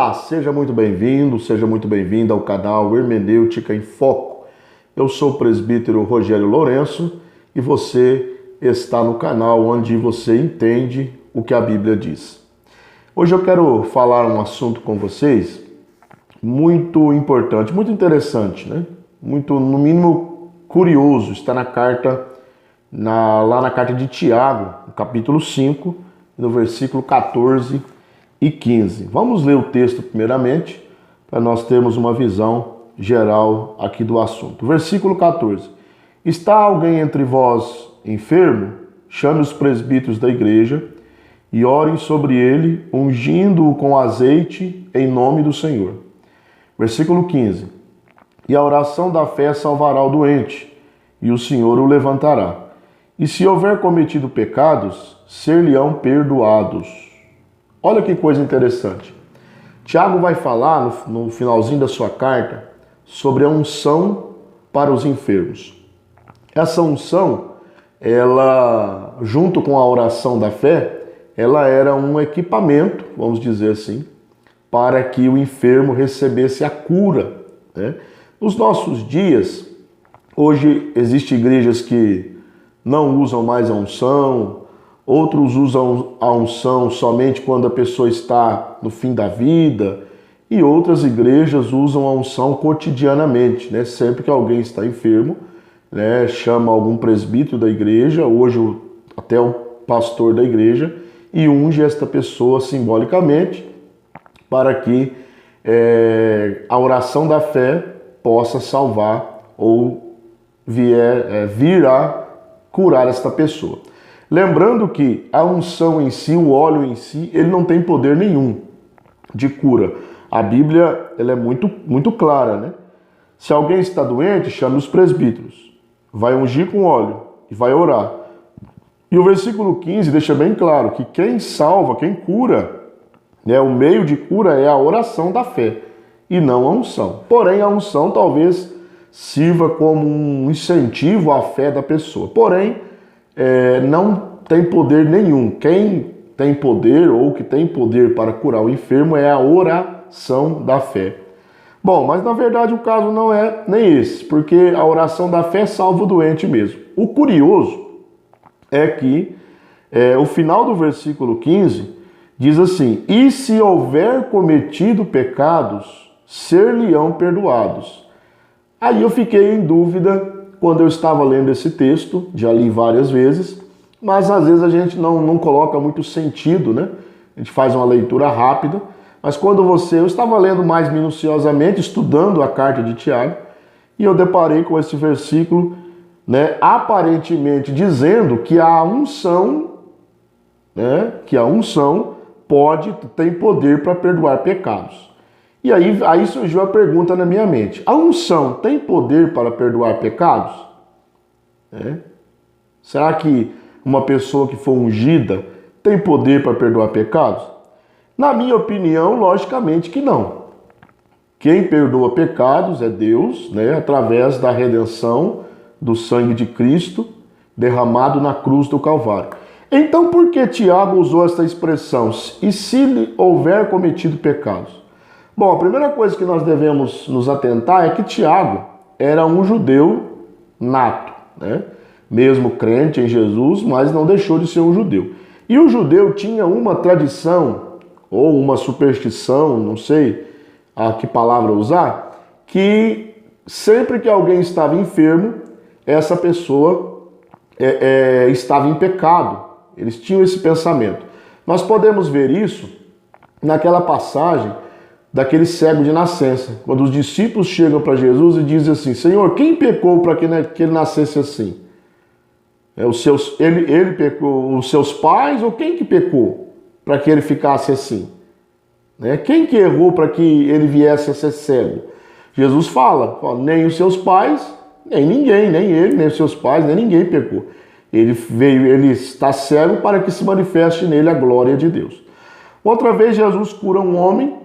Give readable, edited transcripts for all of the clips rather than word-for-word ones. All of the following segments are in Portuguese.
Olá, seja muito bem-vindo, seja muito bem-vinda ao canal Hermenêutica em Foco. Eu sou o presbítero Rogério Lourenço e você está no canal onde você entende o que a Bíblia diz. Hoje eu quero falar um assunto com vocês muito importante, muito interessante, né? Muito, no mínimo, curioso. Está na carta, lá na carta de Tiago, no capítulo 5, no versículo 14 e 15. Vamos ler o texto primeiramente, para nós termos uma visão geral aqui do assunto. Versículo 14. Está alguém entre vós enfermo? Chame os presbíteros da igreja e orem sobre ele, ungindo-o com azeite em nome do Senhor. Versículo 15. E a oração da fé salvará o doente, e o Senhor o levantará. E se houver cometido pecados, ser-lhe-ão perdoados. Olha que coisa interessante. Tiago vai falar no finalzinho da sua carta sobre a unção para os enfermos. Essa unção, ela, junto com a oração da fé, ela era um equipamento, vamos dizer assim, para que o enfermo recebesse a cura, né? Nos nossos dias, hoje existem igrejas que não usam mais a unção, outros usam a unção somente quando a pessoa está no fim da vida, e outras igrejas usam a unção cotidianamente, né? Sempre que alguém está enfermo, né? Chama algum presbítero da igreja, hoje até o pastor da igreja, e unge esta pessoa simbolicamente para que a oração da fé possa salvar ou vir a curar esta pessoa. Lembrando que a unção em si, o óleo em si, ele não tem poder nenhum de cura. A Bíblia ela é muito clara, né? Se alguém está doente, chame os presbíteros. Vai ungir com óleo e vai orar. E o versículo 15 deixa bem claro que quem salva, quem cura, né, o meio de cura é a oração da fé e não a unção. Porém, a unção talvez sirva como um incentivo à fé da pessoa. Porém, não tem poder nenhum. Quem tem poder ou que tem poder para curar o enfermo é a oração da fé. Bom, mas na verdade o caso não é nem esse, porque a oração da fé salva o doente mesmo. O curioso é que o final do versículo 15 diz assim: e se houver cometido pecados, ser-lhe-ão perdoados. Aí eu fiquei em dúvida quando eu estava lendo esse texto, já li várias vezes, mas às vezes a gente não coloca muito sentido, né? A gente faz uma leitura rápida, mas quando eu estava lendo mais minuciosamente, estudando a carta de Tiago, e eu deparei com esse versículo, né, aparentemente dizendo que a unção, né, tem poder para perdoar pecados. E aí surgiu a pergunta na minha mente: a unção tem poder para perdoar pecados? Será que uma pessoa que for ungida tem poder para perdoar pecados? Na minha opinião, logicamente que não. Quem perdoa pecados é Deus, né, através da redenção do sangue de Cristo derramado na cruz do Calvário. Então, por que Tiago usou essa expressão? E se houver cometido pecados? Bom, a primeira coisa que nós devemos nos atentar é que Tiago era um judeu nato, né? Mesmo crente em Jesus, mas não deixou de ser um judeu. E o judeu tinha uma tradição, ou uma superstição, não sei a que palavra usar, que sempre que alguém estava enfermo, essa pessoa estava em pecado. Eles tinham esse pensamento. Nós podemos ver isso naquela passagem daquele cego de nascença, quando os discípulos chegam para Jesus e dizem assim: Senhor, quem pecou para que ele nascesse assim? Ele pecou, os seus pais, ou quem que pecou para que ele ficasse assim? Quem que errou para que ele viesse a ser cego? Jesus fala, nem os seus pais, nem ninguém, nem ele, nem os seus pais, nem ninguém pecou. Ele está cego para que se manifeste nele a glória de Deus. Outra vez Jesus cura um homem,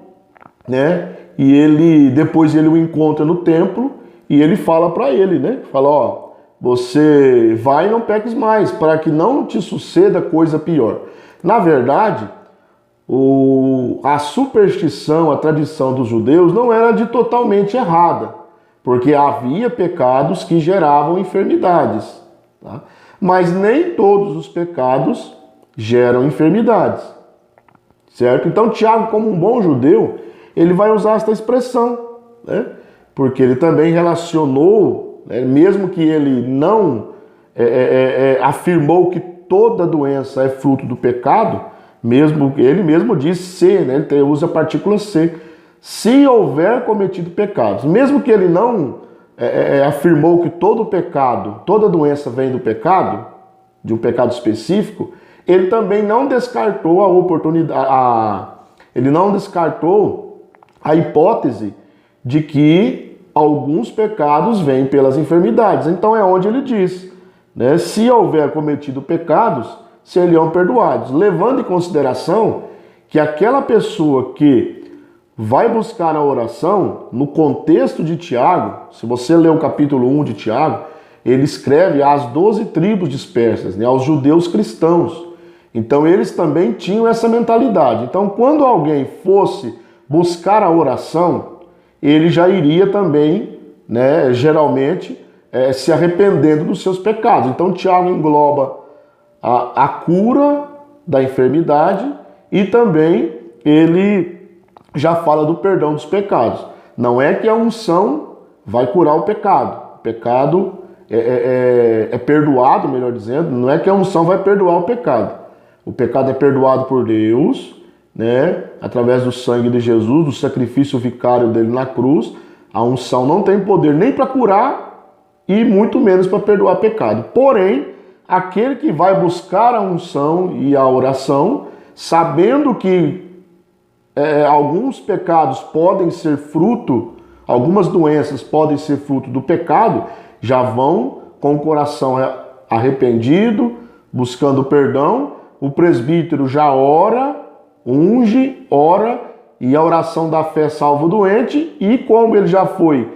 né? E depois ele o encontra no templo e ele fala para ele, né? Fala: você vai e não peques mais, para que não te suceda coisa pior. Na verdade, a superstição, a tradição dos judeus não era de totalmente errada, porque havia pecados que geravam enfermidades, tá? Mas nem todos os pecados geram enfermidades, certo? Então Tiago, como um bom judeu, ele vai usar esta expressão, né? Porque ele também relacionou, né, mesmo que ele não afirmou que toda doença é fruto do pecado, ele mesmo diz se, né? Ele usa a partícula se houver cometido pecados. Mesmo que ele não afirmou que todo pecado, toda doença vem do pecado, de um pecado específico, ele também não descartou a oportunidade, ele não descartou a hipótese de que alguns pecados vêm pelas enfermidades. Então é onde ele diz, né, se houver cometido pecados, seriam perdoados, levando em consideração que aquela pessoa que vai buscar a oração, no contexto de Tiago, se você ler o capítulo 1 de Tiago, ele escreve às 12 tribos dispersas, né, aos judeus cristãos. Então eles também tinham essa mentalidade. Então quando alguém fosse buscar a oração, ele já iria também, né, geralmente, se arrependendo dos seus pecados. Então Tiago engloba a cura da enfermidade e também ele já fala do perdão dos pecados. Não é que a unção vai curar o pecado. O pecado é perdoado, melhor dizendo. Não é que a unção vai perdoar o pecado. O pecado é perdoado por Deus, né, através do sangue de Jesus, do sacrifício vicário dele na cruz. A unção não tem poder nem para curar e muito menos para perdoar pecado. Porém, aquele que vai buscar a unção e a oração, sabendo que alguns pecados podem ser fruto, algumas doenças podem ser fruto do pecado, já vão com o coração arrependido, buscando perdão. O presbítero já ora, unge, ora, e a oração da fé salva o doente, e como ele já foi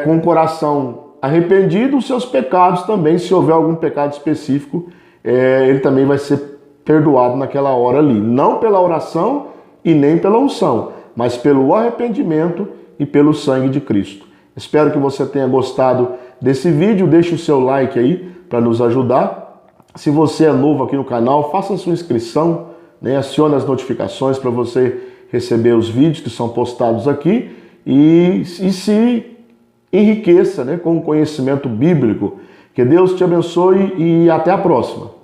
com o coração arrependido, os seus pecados também, se houver algum pecado específico, ele também vai ser perdoado naquela hora ali. Não pela oração e nem pela unção, mas pelo arrependimento e pelo sangue de Cristo. Espero que você tenha gostado desse vídeo. Deixe o seu like aí para nos ajudar. Se você é novo aqui no canal, faça a sua inscrição, né? Acione as notificações para você receber os vídeos que são postados aqui e se enriqueça, né, com o conhecimento bíblico. Que Deus te abençoe e até a próxima.